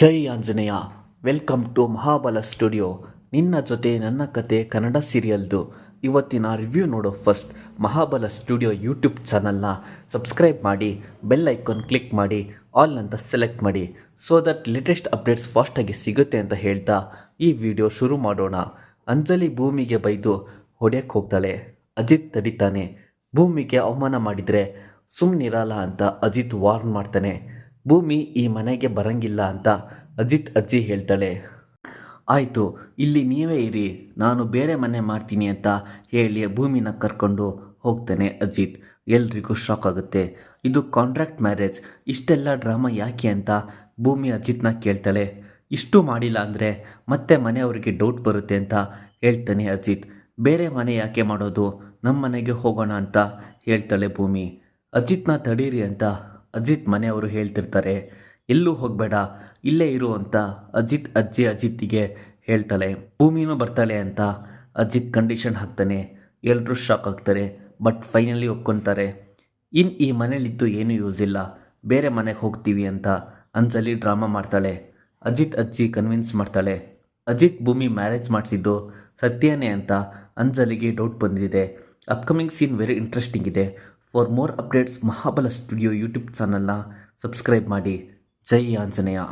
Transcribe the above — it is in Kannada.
Jai Anjaneya. Welcome to Mahabala studio. ನಿನ್ನ ಜೊತೆ ನನ್ನ ಕತೆ ಕನ್ನಡ ಸೀರಿಯಲ್ದು ಇವತ್ತಿನ ರಿವ್ಯೂ ನೋಡೋ ಫಸ್ಟ್ ಮಹಾಬಲ ಸ್ಟುಡಿಯೋ ಯೂಟ್ಯೂಬ್ ಚಾನಲ್ನ ಸಬ್ಸ್ಕ್ರೈಬ್ ಮಾಡಿ, ಬೆಲ್ ಐಕಾನ್ ಕ್ಲಿಕ್ ಮಾಡಿ, ಆಲ್ ಅಂತ ಸೆಲೆಕ್ಟ್ ಮಾಡಿ ಸೊ ದಟ್ ಲೇಟೆಸ್ಟ್ ಅಪ್ಡೇಟ್ಸ್ ಫಾಸ್ಟಾಗಿ ಸಿಗುತ್ತೆ ಅಂತ ಹೇಳ್ತಾ ಈ ವಿಡಿಯೋ ಶುರು ಮಾಡೋಣ. ಅಂಜಲಿ ಭೂಮಿಗೆ ಬೈದು ಹೊಡೆಯಕ್ಕೆ ಹೋಗ್ತಾಳೆ. ಅಜಿತ್ ತಡಿತಾನೆ. ಭೂಮಿಗೆ ಅವಮಾನ ಮಾಡಿದರೆ ಸುಮ್ಮನಿರಲ್ಲ ಅಂತ ಅಜಿತ್ ವಾರ್ನ್ ಮಾಡ್ತಾನೆ. ಭೂಮಿ ಈ ಮನೆಗೆ ಬರಂಗಿಲ್ಲ ಅಂತ ಅಜಿತ್ ಅಜ್ಜಿ ಹೇಳ್ತಾಳೆ. ಆಯಿತು, ಇಲ್ಲಿ ನೀವೇ ಇರಿ, ನಾನು ಬೇರೆ ಮನೆ ಮಾಡ್ತೀನಿ ಅಂತ ಹೇಳಿ ಭೂಮಿನ ಕರ್ಕೊಂಡು ಹೋಗ್ತಾನೆ ಅಜಿತ್. ಎಲ್ರಿಗೂ ಶಾಕ್ ಆಗುತ್ತೆ. ಇದು ಕಾಂಟ್ರಾಕ್ಟ್ ಮ್ಯಾರೇಜ್, ಇಷ್ಟೆಲ್ಲ ಡ್ರಾಮಾ ಯಾಕೆ ಅಂತ ಭೂಮಿ ಅಜಿತ್ನ ಕೇಳ್ತಾಳೆ. ಇಷ್ಟು ಮಾಡಿಲ್ಲ ಅಂದರೆ ಮತ್ತೆ ಮನೆಯವರಿಗೆ ಡೌಟ್ ಬರುತ್ತೆ ಅಂತ ಹೇಳ್ತಾನೆ ಅಜಿತ್. ಬೇರೆ ಮನೆ ಯಾಕೆ ಮಾಡೋದು, ನಮ್ಮ ಮನೆಗೆ ಹೋಗೋಣ ಅಂತ ಹೇಳ್ತಾಳೆ ಭೂಮಿ. ಅಜಿತ್ನ ತಡೀರಿ ಅಂತ ಅಜಿತ್ ಮನೆಯವರು ಹೇಳ್ತಿರ್ತಾರೆ. ಎಲ್ಲೂ ಹೋಗಬೇಡ, ಇಲ್ಲೇ ಇರು ಅಂತ ಅಜಿತ್ ಅಜ್ಜಿ ಅಜಿತ್ಗೆ ಹೇಳ್ತಾಳೆ. ಭೂಮಿನೂ ಬರ್ತಾಳೆ ಅಂತ ಅಜಿತ್ ಕಂಡೀಷನ್ ಹಾಕ್ತಾನೆ. ಎಲ್ಲರೂ ಶಾಕ್ ಆಗ್ತಾರೆ. ಬಟ್ ಫೈನಲಿ ಒಪ್ಕೊತಾರೆ. ಈ ಮನೇಲಿದ್ದು ಏನೂ ಯೂಸ್ ಇಲ್ಲ, ಬೇರೆ ಮನೆಗೆ ಹೋಗ್ತೀವಿ ಅಂತ ಅಂಜಲಿ ಡ್ರಾಮಾ ಮಾಡ್ತಾಳೆ. ಅಜಿತ್ ಅಜ್ಜಿ ಕನ್ವಿನ್ಸ್ ಮಾಡ್ತಾಳೆ. ಅಜಿತ್ ಭೂಮಿ ಮ್ಯಾರೇಜ್ ಮಾಡಿಸಿದ್ದು ಸತ್ಯನೇ ಅಂತ ಅಂಜಲಿಗೆ ಡೌಟ್ ಬಂದಿದೆ. ಅಪ್ಕಮಿಂಗ್ ಸೀನ್ ವೆರಿ ಇಂಟ್ರೆಸ್ಟಿಂಗ್ ಇದೆ. For more updates Mahabala studio YouTube ಚಾನಲ್ನ ಸಬ್ಸ್ಕ್ರೈಬ್ ಮಾಡಿ. ಜೈ ಆಂಜನೇಯ.